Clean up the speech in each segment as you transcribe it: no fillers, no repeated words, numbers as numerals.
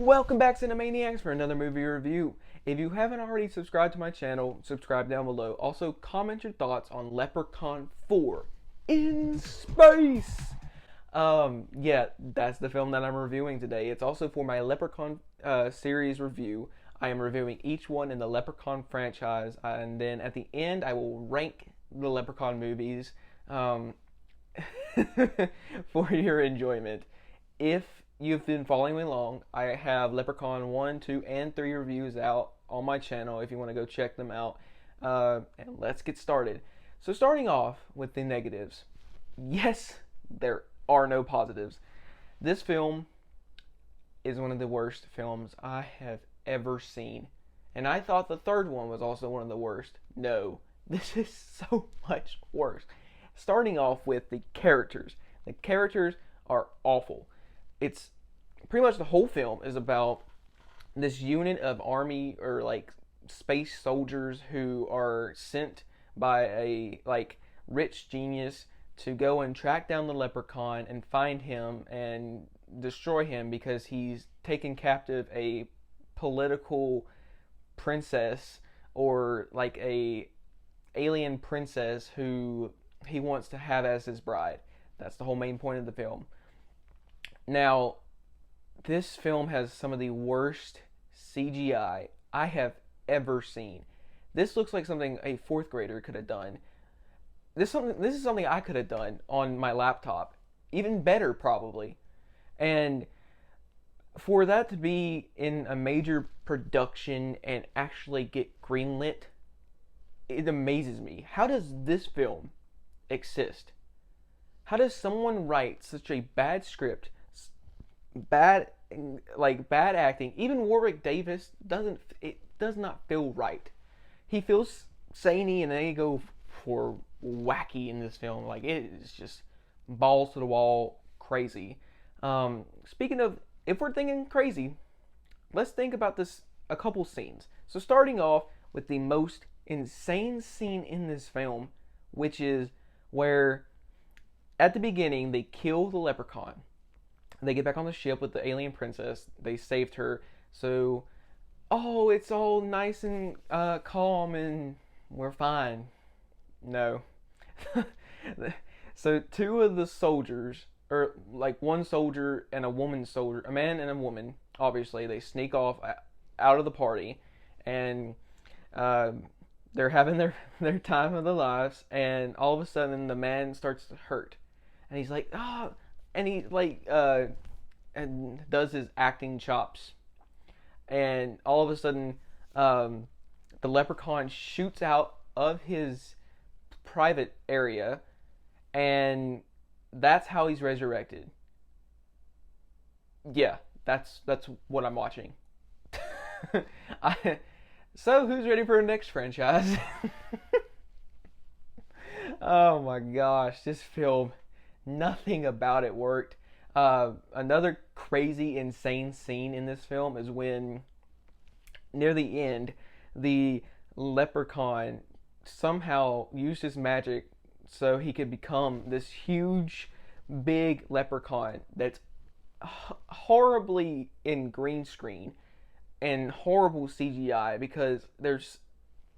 Welcome back, Cinemaniacs, for another movie review. If you haven't already subscribed to my channel, subscribe down below. Also, comment your thoughts on Leprechaun 4 in space. Yeah, that's the film that I'm reviewing today. It's also for my Leprechaun series review. I am reviewing each one in the Leprechaun franchise, and then at the end, I will rank the Leprechaun movies for your enjoyment. If you've been following me along, I have Leprechaun 1, 2, and 3 reviews out on my channel if you want to go check them out. And let's get started. So, starting off with the negatives. Yes, there are no positives. This film is one of the worst films I have ever seen. And I thought the third one was also one of the worst. No, this is so much worse. Starting off with the characters. The characters are awful. It's pretty much the whole film is about this unit of army or like space soldiers who are sent by a rich genius to go and track down the leprechaun and find him and destroy him because he's taken captive a political princess or like a alien princess who he wants to have as his bride. That's the whole main point of the film. Now, this film has some of the worst CGI I have ever seen. This looks like something a fourth grader could have done. This is something I could have done on my laptop. Even better, probably. And for that to be in a major production and actually get greenlit, it amazes me. How does this film exist? How does someone write such a bad script, bad acting? Even Warwick Davis does not feel right. He feels samey, and they go for wacky in this film. Like, it is just balls to the wall crazy. Speaking of, if we're thinking crazy, let's think about this a couple scenes. So starting off with the most insane scene in this film, which is where at the beginning they kill the leprechaun. They get back on the ship with the alien princess. They saved her. So, oh, it's all nice and calm and we're fine. No. So two of the soldiers, or like one soldier and a woman soldier, a man and a woman, obviously, they sneak off out of the party, and they're having their time of their lives, and all of a sudden the man starts to hurt, and he's like, ah, and he and does his acting chops, and all of a sudden the leprechaun shoots out of his private area, and that's how he's resurrected. Yeah, that's what I'm watching. So who's ready for the next franchise? Oh my gosh, this film, nothing about it worked. Another crazy, insane scene in this film is when, near the end, the leprechaun somehow used his magic so he could become this huge, big leprechaun that's horribly in green screen and horrible CGI, because there's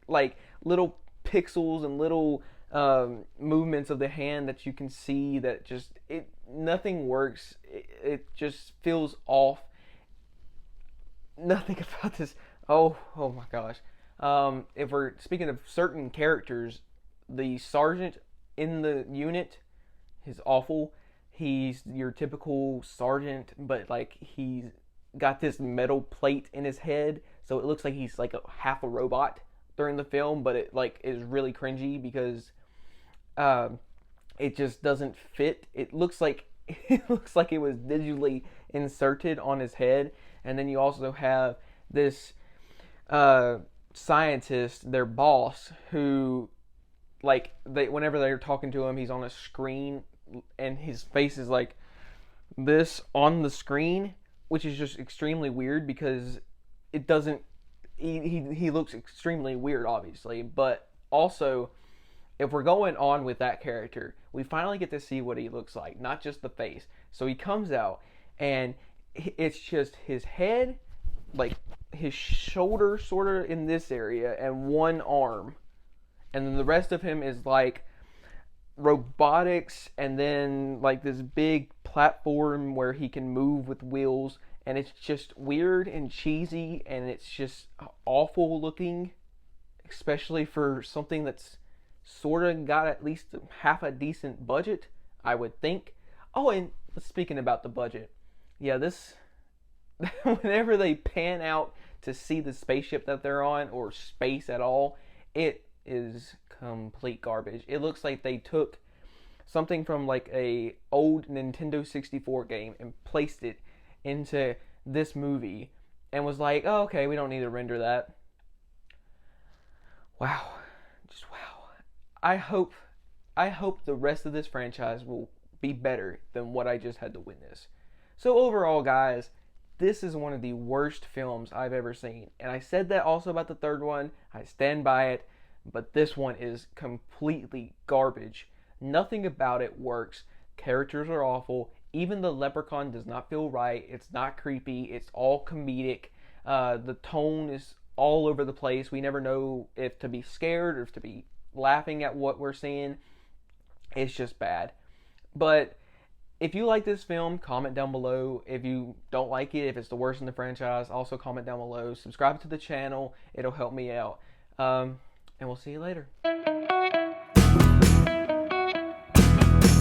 like little pixels and little movements of the hand that you can see that just nothing works. It just feels off. Nothing about this. Oh my gosh. If we're speaking of certain characters, the sergeant in the unit is awful. He's your typical sergeant, but like he's got this metal plate in his head, so it looks like he's like half a robot during the film, but it like is really cringy because it just doesn't fit. It looks like it was digitally inserted on his head. And then you also have this scientist, their boss, who whenever they're talking to him, he's on a screen and his face is like this on the screen, which is just extremely weird because it doesn't. He looks extremely weird, obviously, but also, if we're going on with that character, we finally get to see what he looks like, not just the face. So he comes out, and it's just his head, like his shoulder sort of in this area, and one arm. And then the rest of him is like robotics, and then like this big platform where he can move with wheels. And it's just weird and cheesy, and it's just awful looking, especially for something that's sort of got at least half a decent budget, I would think. Oh, and speaking about the budget, yeah, this whenever they pan out to see the spaceship that they're on, or space at all, it is complete garbage. It looks like they took something from like a old Nintendo 64 game and placed it into this movie and was like, oh, okay, we don't need to render that. Wow. Just wow. I hope the rest of this franchise will be better than what I just had to witness. So overall, guys, this is one of the worst films I've ever seen. And I said that also about the third one. I stand by it. But this one is completely garbage. Nothing about it works. Characters are awful. Even the Leprechaun does not feel right. It's not creepy. It's all comedic. The tone is all over the place. We never know if to be scared or if to be laughing at what we're seeing. It's just bad. But if you like this film, comment down below. If you don't like it, if it's the worst in the franchise, also comment down below. Subscribe to the channel. It'll help me out. And we'll see you later.